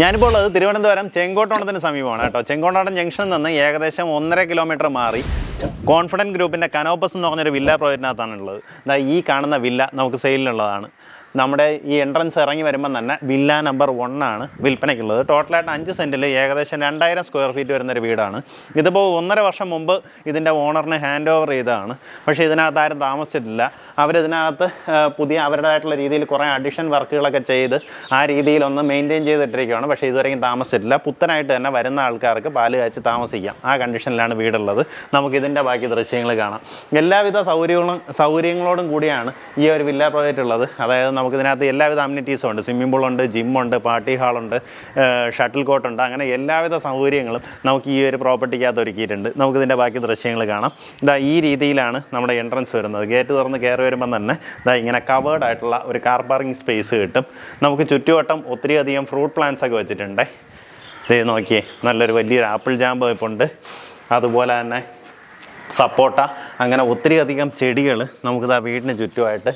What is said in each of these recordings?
ഞാനിപ്പോൾ ഉള്ളത് തിരുവനന്തപുരം ചെങ്കോട്ടോണത്തിന് സമീപമാണ് കേട്ടോ. ചെങ്കോട്ടോണം ജംഗ്ഷനിൽ നിന്ന് ഏകദേശം 1.5 കിലോമീറ്റർ മാറി കോൺഫിഡൻറ്റ് ഗ്രൂപ്പിൻ്റെ കനോപ്പസ് എന്ന് പറഞ്ഞൊരു വില്ല പ്രോജക്റ്റിനകത്താണുള്ളത്. ഈ കാണുന്ന വില്ല നമുക്ക് സെയിലിനുള്ളതാണ്. നമ്മുടെ ഈ എൻട്രൻസ് ഇറങ്ങി വരുമ്പം തന്നെ വില്ല നമ്പർ 1 ആണ് വിൽപ്പനയ്ക്കുള്ളത്. ടോട്ടലായിട്ട് 5 സെൻറ്റിൽ ഏകദേശം 2000 സ്ക്വയർ ഫീറ്റ് വരുന്നൊരു വീടാണ്. ഇതിപ്പോൾ 1.5 വർഷം മുമ്പ് ഇതിൻ്റെ ഓണറിന് ഹാൻഡ് ഓവർ ചെയ്തതാണ്. പക്ഷേ ഇതിനകത്ത് ആരും താമസിച്ചിട്ടില്ല. അവരിതിനകത്ത് പുതിയ അവരുടേതായിട്ടുള്ള രീതിയിൽ കുറേ അഡീഷൻ വർക്കുകളൊക്കെ ചെയ്ത് ആ രീതിയിലൊന്ന് മെയിൻറ്റെയിൻ ചെയ്തിട്ടിരിക്കുകയാണ്. പക്ഷേ ഇതുവരെയും താമസിച്ചിട്ടില്ല. പുത്തനായിട്ട് തന്നെ വരുന്ന ആൾക്കാർക്ക് പാല് കാച്ച് താമസിക്കാം. ആ കണ്ടീഷനിലാണ് വീടുള്ളത്. നമുക്കിതിൻ്റെ ബാക്കി ദൃശ്യങ്ങൾ കാണാം. എല്ലാവിധ സൗകര്യങ്ങളോടും കൂടിയാണ് ഈ ഒരു വില്ല പ്രോജക്റ്റ് ഉള്ളത്. അതായത് നമുക്കിതിനകത്ത് എല്ലാവിധ അമ്യൂണിറ്റീസും ഉണ്ട്. സ്വിമ്മിംഗ് പൂളുണ്ട്, ജിമ്മുണ്ട്, പാർട്ടി ഹാളുണ്ട്, ഷട്ടിൽ കോട്ടുണ്ട്. അങ്ങനെ എല്ലാവിധ സൗകര്യങ്ങളും നമുക്ക് ഈ ഒരു പ്രോപ്പർട്ടിക്കകത്ത് ഒരുക്കിയിട്ടുണ്ട്. നമുക്കിതിൻ്റെ ബാക്കി ദൃശ്യങ്ങൾ കാണാം. ഈ രീതിയിലാണ് നമ്മുടെ എൻട്രൻസ് വരുന്നത്. ഗേറ്റ് തുറന്ന് കയറി വരുമ്പം തന്നെ ഇങ്ങനെ കവേർഡ് ആയിട്ടുള്ള ഒരു കാർ പാർക്കിംഗ് സ്പേസ് കിട്ടും. നമുക്ക് ചുറ്റുവട്ടം ഒത്തിരിയധികം ഫ്രൂട്ട് പ്ലാന്റ്സ് ഒക്കെ വെച്ചിട്ടുണ്ട്. ഇത് നോക്കിയേ, നല്ലൊരു വലിയൊരു ആപ്പിൾ ജാമ്പ് ഉണ്ട്. അതുപോലെ തന്നെ സപ്പോട്ട, അങ്ങനെ ഒത്തിരിയധികം ചെടികൾ നമുക്കിത് ആ വീടിന് ചുറ്റുമായിട്ട്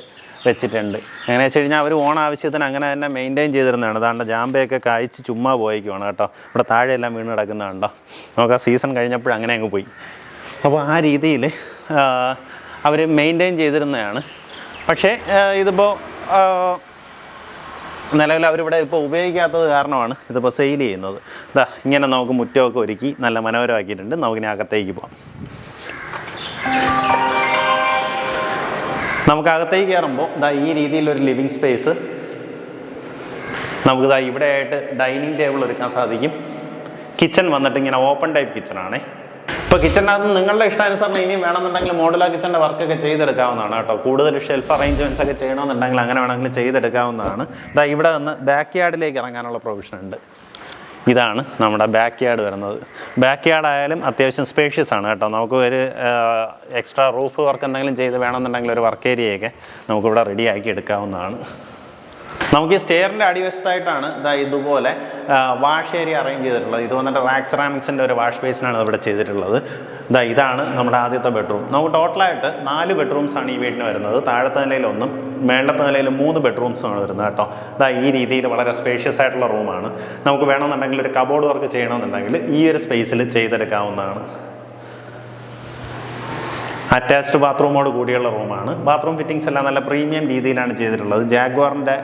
വെച്ചിട്ടുണ്ട്. എങ്ങനെ വെച്ച് കഴിഞ്ഞാൽ അവർ ഓൺ ആവശ്യത്തിന് അങ്ങനെ തന്നെ മെയിൻറ്റെയിൻ ചെയ്തിരുന്നതാണ്. അതാണ്ട് ജാമ്പയൊക്കെ കായ്ച്ച് ചുമ്മാ പോയേക്കുവാണ് കേട്ടോ. ഇവിടെ താഴെയെല്ലാം വീണ് കിടക്കുന്നതുണ്ടോ. നമുക്ക് ആ സീസൺ കഴിഞ്ഞപ്പോൾ അങ്ങനെ അങ്ങ് പോയി. അപ്പോൾ ആ രീതിയിൽ അവർ മെയിൻറ്റെയിൻ ചെയ്തിരുന്നതാണ്. പക്ഷേ ഇതിപ്പോൾ നിലവിൽ അവരിവിടെ ഇപ്പോൾ ഉപയോഗിക്കാത്തത് കാരണമാണ് ഇതിപ്പോൾ സെയിൽ ചെയ്യുന്നത്. ഇങ്ങനെ നമുക്ക് മുറ്റമൊക്കെ ഒരുക്കി നല്ല മനോഹരമാക്കിയിട്ടുണ്ട്. നമുക്കിനി അകത്തേക്ക് പോകാം. നമുക്കകത്തേക്ക് കയറുമ്പോൾ ഈ രീതിയിലൊരു ലിവിങ് സ്പേസ്, നമുക്ക് ഇവിടെ ആയിട്ട് ഡൈനിങ് ടേബിൾ ഒരുക്കാൻ സാധിക്കും. കിച്ചൺ വന്നിട്ട് ഇങ്ങനെ ഓപ്പൺ ടൈപ്പ് കിച്ചണാണ്. ഇപ്പോൾ കിച്ചണിനകത്ത് നിങ്ങളുടെ ഇഷ്ടാനുസരണം ഇനിയും വേണമെന്നുണ്ടെങ്കിൽ മോഡുലാർ കിച്ചണിൻ്റെ വർക്കൊക്കെ ചെയ്തെടുക്കാവുന്നതാണ് കേട്ടോ. കൂടുതൽ ഷെൽഫ് അറേഞ്ച്മെൻറ്റ്സ് ഒക്കെ ചെയ്യണമെന്നുണ്ടെങ്കിൽ അങ്ങനെ വേണമെങ്കിൽ ചെയ്തെടുക്കാവുന്നതാണ്. ഇവിടെ നിന്ന് ബാക്ക് യാർഡിലേക്ക് ഇറങ്ങാനുള്ള പ്രൊവിഷൻ ഉണ്ട്. ഇതാണ് നമ്മുടെ ബാക്ക് യാർഡ് വരുന്നത്. ബാക്ക് യാർഡ് ആയാലും അത്യാവശ്യം സ്പേഷ്യസ് ആണ് കേട്ടോ. നമുക്ക് ഒരു എക്സ്ട്രാ റൂഫ് വർക്ക് എന്തെങ്കിലും ചെയ്ത് വേണമെന്നുണ്ടെങ്കിൽ ഒരു വർക്ക് ഏരിയയൊക്കെ നമുക്കിവിടെ റെഡിയാക്കി എടുക്കാവുന്നതാണ്. നമുക്ക് ഈ സ്റ്റെയറിൻ്റെ അടിവശത്തായിട്ടാണ് ഇതുപോലെ വാഷ് ഏരിയ അറേഞ്ച് ചെയ്തിട്ടുള്ളത്. ഇത് വന്നിട്ട് റാക്ക് സെറാമിക്സിൻ്റെ ഒരു വാഷ് ബേസിനാണ് ഇവിടെ ചെയ്തിട്ടുള്ളത്. ഇതാണ് നമ്മുടെ ആദ്യത്തെ ബെഡ്റൂം. നമുക്ക് ടോട്ടലായിട്ട് 4 ബെഡ്റൂംസാണ് ഈ വീടിന് വരുന്നത്. താഴത്തെ നിലയിൽ 1, മേളത്തെ നിലയിൽ 3 ബെഡ്റൂംസാണ് വരുന്നത് കേട്ടോ. ഈ രീതിയിൽ വളരെ സ്പേഷ്യസ് ആയിട്ടുള്ള റൂമാണ്. നമുക്ക് വേണമെന്നുണ്ടെങ്കിൽ ഒരു കബോർഡ് വർക്ക് ചെയ്യണമെന്നുണ്ടെങ്കിൽ ഈ ഒരു സ്പേസിൽ ചെയ്തെടുക്കാവുന്നതാണ്. അറ്റാച്ച്ഡ് ബാത്റൂമോട് കൂടിയുള്ള റൂമാണ്. ബാത്റൂം ഫിറ്റിങ്സ് എല്ലാം നല്ല പ്രീമിയം രീതിയിലാണ് ചെയ്തിട്ടുള്ളത്. ജാഗ്വാറിൻ്റെ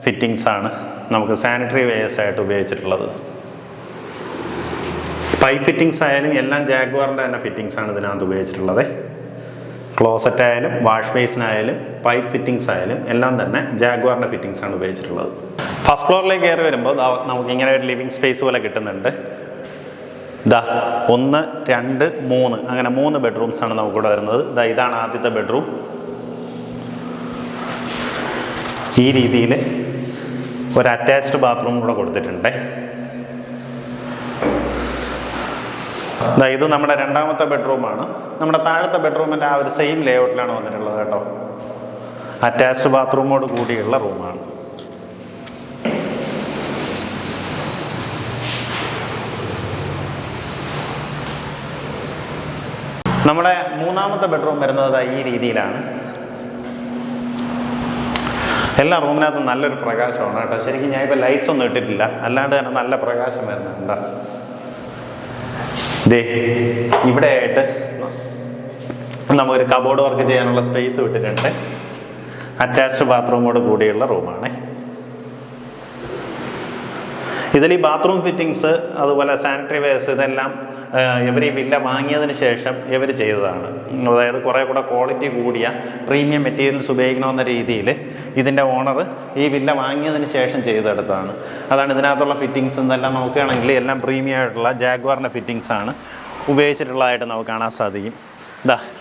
ഫിറ്റിങ്സാണ് നമുക്ക് സാനിറ്ററി വെയേഴ്സ് ആയിട്ട് ഉപയോഗിച്ചിട്ടുള്ളത്. പൈപ്പ് ഫിറ്റിങ്സ് ആയാലും എല്ലാം ജാഗ്വാറിൻ്റെ തന്നെ ഫിറ്റിങ്സാണ് ഇതിനകത്ത് ഉപയോഗിച്ചിട്ടുള്ളത്. ക്ലോസറ്റ് ആയാലും വാഷ് ബേസിനായാലും പൈപ്പ് ഫിറ്റിങ്സ് ആയാലും എല്ലാം തന്നെ ജാഗ്വാറിൻ്റെ ഫിറ്റിങ്സാണ് ഉപയോഗിച്ചിട്ടുള്ളത്. ഫസ്റ്റ് ഫ്ലോറിലേക്ക് കയറി വരുമ്പോൾ നമുക്കിങ്ങനെ ഒരു ലിവിങ് സ്പേസ് പോലെ കിട്ടുന്നുണ്ട്. 1, 2, 3 അങ്ങനെ 3 ബെഡ്റൂംസാണ് നമുക്കിവിടെ വരുന്നത്. ഇതാണ് ആദ്യത്തെ ബെഡ്റൂം. ഈ രീതിയിൽ ഒരു അറ്റാച്ച്ഡ് ബാത്റൂം കൂടെ കൊടുത്തിട്ടുണ്ട്. ഇത് നമ്മുടെ രണ്ടാമത്തെ ബെഡ്റൂമാണ്. നമ്മുടെ താഴത്തെ ബെഡ്റൂമിൻ്റെ ആ ഒരു സെയിം ലേഔട്ടിലാണ് വന്നിട്ടുള്ളത് കേട്ടോ. അറ്റാച്ച്ഡ് ബാത്റൂമോട് കൂടിയുള്ള റൂമാണ്. നമ്മുടെ മൂന്നാമത്തെ ബെഡ്റൂം വരുന്നത് ഈ രീതിയിലാണ്. എല്ലാ റൂമിനകത്തും നല്ലൊരു പ്രകാശമാണ് കേട്ടോ. ശരിക്കും ഞാൻ ഇപ്പോൾ ലൈറ്റ്സ് ഒന്നും ഇട്ടിട്ടില്ല, അല്ലാണ്ട് തന്നെ നല്ല പ്രകാശം വരുന്നുണ്ട്. ഇവിടെ ആയിട്ട് നമുക്കൊരു കബോർഡ് വർക്ക് ചെയ്യാനുള്ള സ്പേസ് വിട്ടിട്ടുണ്ട്. അറ്റാച്ച്ഡ് ബാത്റൂമോട് കൂടിയുള്ള റൂമാണ്. ഇതിൽ ഈ ബാത്റൂം ഫിറ്റിങ്സ് അതുപോലെ സാനിറ്ററി വെയർസ് ഇതെല്ലാം ഇവർ ഈ വില്ല വാങ്ങിയതിന് ശേഷം ഇവർ ചെയ്തതാണ്. അതായത് കുറേ കൂടെ ക്വാളിറ്റി കൂടിയ പ്രീമിയം മെറ്റീരിയൽസ് ഉപയോഗിക്കണമെന്ന രീതിയിൽ ഇതിൻ്റെ ഓണർ ഈ വില്ല വാങ്ങിയതിന് ശേഷം ചെയ്തെടുത്തതാണ്. അതാണ് ഇതിനകത്തുള്ള ഫിറ്റിങ്സ് എന്നെല്ലാം നോക്കുകയാണെങ്കിൽ എല്ലാം പ്രീമിയം ആയിട്ടുള്ള ജാഗ്വാറിൻ്റെ ഫിറ്റിങ്സാണ് ഉപയോഗിച്ചിട്ടുള്ളതായിട്ട് നമുക്ക് കാണാൻ സാധിക്കും.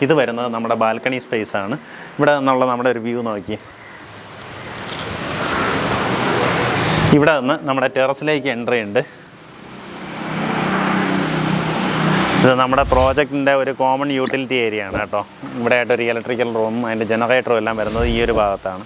ഇത് വരുന്നത് നമ്മുടെ ബാൽക്കണി സ്പേസാണ്. ഇവിടെ നിന്നുള്ള നമ്മുടെ ഒരു വ്യൂ നോക്കി. ഇവിടെ നിന്ന് നമ്മുടെ ടെറസിലേക്ക് എൻട്രി ഉണ്ട്. ഇത് നമ്മുടെ പ്രോജക്റ്റിൻ്റെ ഒരു കോമൺ യൂട്ടിലിറ്റി ഏരിയ ആണ് കേട്ടോ. ഇവിടെ ആയിട്ടൊരു ഇലക്ട്രിക്കൽ റൂമും അതിൻ്റെ ജനറേറ്ററും എല്ലാം വരുന്നത് ഈ ഒരു ഭാഗത്താണ്.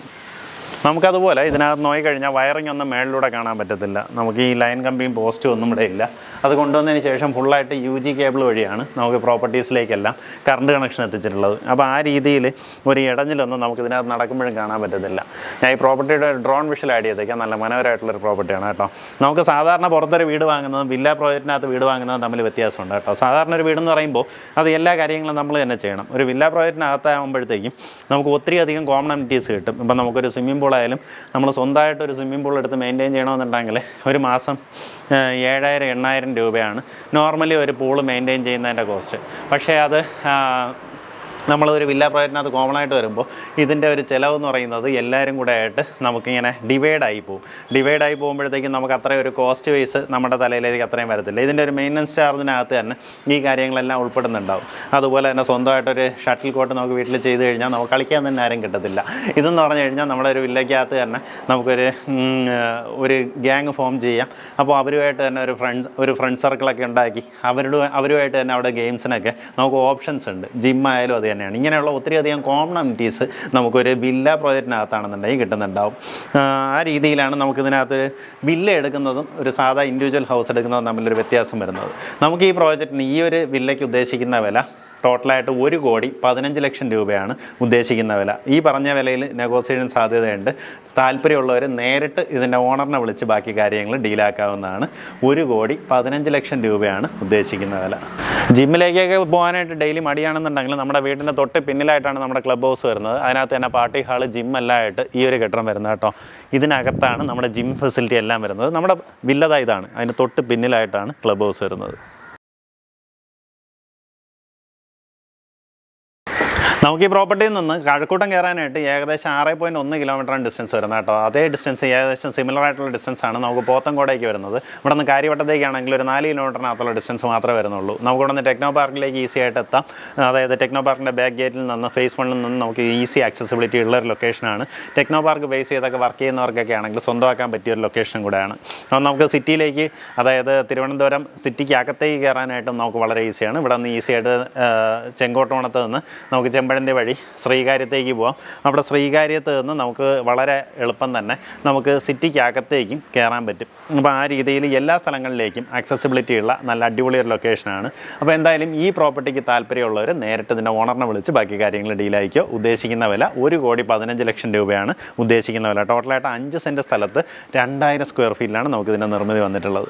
നമുക്കതുപോലെ ഇതിനകത്ത് നോക്കിക്കഴിഞ്ഞാൽ വയറിംഗ് ഒന്നും മേളിലൂടെ കാണാൻ പറ്റത്തില്ല. നമുക്ക് ഈ ലൈൻ കമ്പിയും പോസ്റ്റും ഒന്നും ഇവിടെ ഇല്ല. അത് കൊണ്ടുവന്നതിന് ശേഷം ഫുള്ളായിട്ട് UG കേബിൾ വഴിയാണ് നമുക്ക് പ്രോപ്പർട്ടീസിലേക്കെല്ലാം കറണ്ട് കണക്ഷൻ എത്തിച്ചിട്ടുള്ളത്. അപ്പോൾ ആ രീതിയിൽ ഒരു ഇടഞ്ഞിലൊന്നും നമുക്ക് ഇതിനകത്ത് നടക്കുമ്പോഴും കാണാൻ പറ്റത്തില്ല. ഞാൻ ഈ പ്രോപ്പർട്ടിയുടെ ഡ്രോൺ വിഷ്വൽ ആഡ് ചെയ്തേക്കാം. നല്ല മനോഹരമായിട്ടുള്ളൊരു പ്രോപ്പർട്ടിയാണ് കേട്ടോ. നമുക്ക് സാധാരണ പുറത്തൊരു വീട് വാങ്ങുന്നതും വില്ല പ്രോജക്റ്റിനകത്ത് വീട് വാങ്ങുന്നതും തമ്മിൽ വ്യത്യാസമുണ്ട് കേട്ടോ. സാധാരണ ഒരു വീടെന്ന് പറയുമ്പോൾ അത് എല്ലാ കാര്യങ്ങളും നമ്മൾ തന്നെ ചെയ്യണം. ഒരു വില്ല പ്രോജക്റ്റിനകത്താകുമ്പോഴത്തേക്കും നമുക്ക് ഒത്തിരി അധികം കോമൺ അമിറ്റീസ് കിട്ടും. ഇപ്പം നമുക്കൊരു സ്വിമ്മിംഗ് പൂളായാലും നമ്മൾ സ്വന്തമായിട്ടൊരു സ്വിമ്മിംഗ് പൂൾ എടുത്ത് മെയിൻറ്റെയിൻ ചെയ്യണമെന്നുണ്ടെങ്കിൽ ഒരു മാസം 7,000-8,000 രൂപയാണ് നോർമലി ഒരു പൂള് മെയിൻറ്റെയിൻ ചെയ്യുന്നതിൻ്റെ കോസ്റ്റ്. പക്ഷേ അത് നമ്മളൊരു വില്ല പ്രോജക്റ്റിനകത്ത് കോമൺ ആയിട്ട് വരുമ്പോൾ ഇതിൻ്റെ ഒരു ചിലവെന്ന് പറയുന്നത് എല്ലാവരും കൂടെ ആയിട്ട് നമുക്കിങ്ങനെ ഡിവൈഡായി പോകുമ്പോഴത്തേക്കും നമുക്ക് അത്രയും ഒരു കോസ്റ്റ് വൈസ് നമ്മുടെ തലയിലേക്ക് അത്രയും വരത്തില്ല. ഇതിൻ്റെ ഒരു മെയിൻ്റനൻസ് ചാർജിനകത്ത് തന്നെ ഈ കാര്യങ്ങളെല്ലാം ഉൾപ്പെടുന്നുണ്ടാവും. അതുപോലെ തന്നെ സ്വന്തമായിട്ടൊരു ഷട്ടിൽ കോട്ട് നമുക്ക് വീട്ടിൽ ചെയ്ത് കഴിഞ്ഞാൽ നമുക്ക് കളിക്കാൻ തന്നെ ആരും കിട്ടത്തില്ല. ഇതെന്ന് പറഞ്ഞു കഴിഞ്ഞാൽ നമ്മുടെ ഒരു വില്ലയ്ക്കകത്ത് തന്നെ നമുക്കൊരു ഗ്യാങ് ഫോം ചെയ്യാം. അപ്പോൾ അവരുമായിട്ട് തന്നെ ഒരു ഫ്രണ്ട് സർക്കിളൊക്കെ ഉണ്ടാക്കി അവരുമായിട്ട് തന്നെ അവിടെ ഗെയിംസിനൊക്കെ നമുക്ക് ഓപ്ഷൻസ് ഉണ്ട്. ജിമ്മായാലും അത് തന്നെയാണ്. ഇങ്ങനെയുള്ള ഒത്തിരി അധികം കോമൺ അമിറ്റീസ് നമുക്കൊരു വില്ല പ്രോജക്റ്റിനകത്താണെന്നുണ്ടെങ്കിൽ കിട്ടുന്നുണ്ടാവും. ആ രീതിയിലാണ് നമുക്കിതിനകത്ത് വില്ല എടുക്കുന്നതും ഒരു സാധാ ഇൻഡിവിജ്വൽ ഹൗസ് എടുക്കുന്നതും തമ്മിലൊരു വ്യത്യാസം വരുന്നത്. നമുക്ക് ഈ പ്രോജക്റ്റിന് ഈ ഒരു വില്ലയ്ക്ക് ഉദ്ദേശിക്കുന്ന വില ടോട്ടലായിട്ട് 1,15,00,000 രൂപയാണ് ഉദ്ദേശിക്കുന്ന വില. ഈ പറഞ്ഞ വിലയിൽ നെഗോസിയേഷൻ സാധ്യതയുണ്ട്. താല്പര്യമുള്ളവർ നേരിട്ട് ഇതിൻ്റെ ഓണറിനെ വിളിച്ച് ബാക്കി കാര്യങ്ങൾ ഡീലാക്കാവുന്നതാണ്. 1,15,00,000 രൂപയാണ് ഉദ്ദേശിക്കുന്ന വില. ജിമ്മിലേക്കൊക്കെ പോകാനായിട്ട് ഡെയിലി മടിയാണെന്നുണ്ടെങ്കിൽ നമ്മുടെ വീടിൻ്റെ തൊട്ട് പിന്നിലായിട്ടാണ് നമ്മുടെ ക്ലബ് ഹൗസ് വരുന്നത്. അതിനകത്ത് തന്നെ പാർട്ടി ഹാള് ജിമ്മെല്ലാം ആയിട്ട് ഈ ഒരു കെട്ടിടം വരുന്നത് കേട്ടോ. ഇതിനകത്താണ് നമ്മുടെ ജിം ഫെസിലിറ്റി എല്ലാം വരുന്നത്. നമ്മുടെ വില്ലത ഇതാണ്. അതിന് തൊട്ട് പിന്നിലായിട്ടാണ് ക്ലബ് ഹൗസ് വരുന്നത്. നമുക്ക് ഈ പ്രോപ്പർട്ടിയിൽ നിന്ന് കഴക്കൂട്ടം കയറാനായിട്ട് ഏകദേശം 6.1 കിലോമീറ്ററാണ് ഡിസ്റ്റൻസ് വരുന്നത് കേട്ടോ. അതേ ഡിസ്റ്റൻസ് ഏകദേശം സിമിലർ ആയിട്ടുള്ള ഡിസ്റ്റൻസാണ് നമുക്ക് പോത്തൻകോടേക്ക് വരുന്നത്. ഇവിടെ നിന്ന് കാര്യവട്ടത്തേക്കാണെങ്കിൽ ഒരു 4 കിലോമീറ്ററിനകത്തുള്ള ഡിസ്റ്റൻസ് മാത്രമേ വരുന്നുള്ളൂ. നമുക്ക് ഇവിടെ നിന്ന് ടെക്നോ പാർക്കിലേക്ക് ഈസി ആയിട്ട് എത്താം. അതായത് ടെക്നോ പാർക്കിൻ്റെ ബാക്ക് ഗേറ്റിൽ നിന്ന് ഫേസ് 1 നിന്ന് നമുക്ക് ഈസി ആക്സസിബിലിറ്റി ഉള്ള ഒരു ലൊക്കേഷനാണ്. ടെക്നോ പാർക്ക് ബേസ് ചെയ്തൊക്കെ വർക്ക് ചെയ്യുന്നവർക്കൊക്കെ ആണെങ്കിൽ സ്വന്തമാക്കാൻ പറ്റിയൊരു ലൊക്കേഷൻ കൂടെയാണ്. അപ്പോൾ നമുക്ക് സിറ്റിയിലേക്ക്, അതായത് തിരുവനന്തപുരം സിറ്റിക്ക് അകത്തേക്ക് കയറാനായിട്ടും നമുക്ക് വളരെ ഈസിയാണ്. ഇവിടെ നിന്ന് ഈസി ആയിട്ട് ചെങ്കോട്ടോണത്ത് നിന്ന് നമുക്ക് ചെമ്പഴന്തി വഴി ശ്രീകാര്യത്തേക്ക് പോകാം. അവിടെ ശ്രീകാര്യത്ത് നിന്ന് നമുക്ക് വളരെ എളുപ്പം തന്നെ നമുക്ക് സിറ്റിക്കകത്തേക്കും കയറാൻ പറ്റും. അപ്പോൾ ആ രീതിയിൽ എല്ലാ സ്ഥലങ്ങളിലേക്കും ആക്സസിബിലിറ്റി ഉള്ള നല്ല അടിപൊളി ഒരു ലൊക്കേഷനാണ്. അപ്പോൾ എന്തായാലും ഈ പ്രോപ്പർട്ടിക്ക് താല്പര്യമുള്ളവർ നേരിട്ട് ഇതിൻ്റെ ഓണറിനെ വിളിച്ച് ബാക്കി കാര്യങ്ങൾ ഡീലായിക്കോ. ഉദ്ദേശിക്കുന്ന വില 1,15,00,000 രൂപയാണ് ഉദ്ദേശിക്കുന്ന വില. ടോട്ടലായിട്ട് 5 സെൻറ്റ് സ്ഥലത്ത് 2,000 സ്ക്വയർ ഫീറ്റിലാണ് നമുക്കിതിൻ്റെ നിർമ്മിതി വന്നിട്ടുള്ളത്.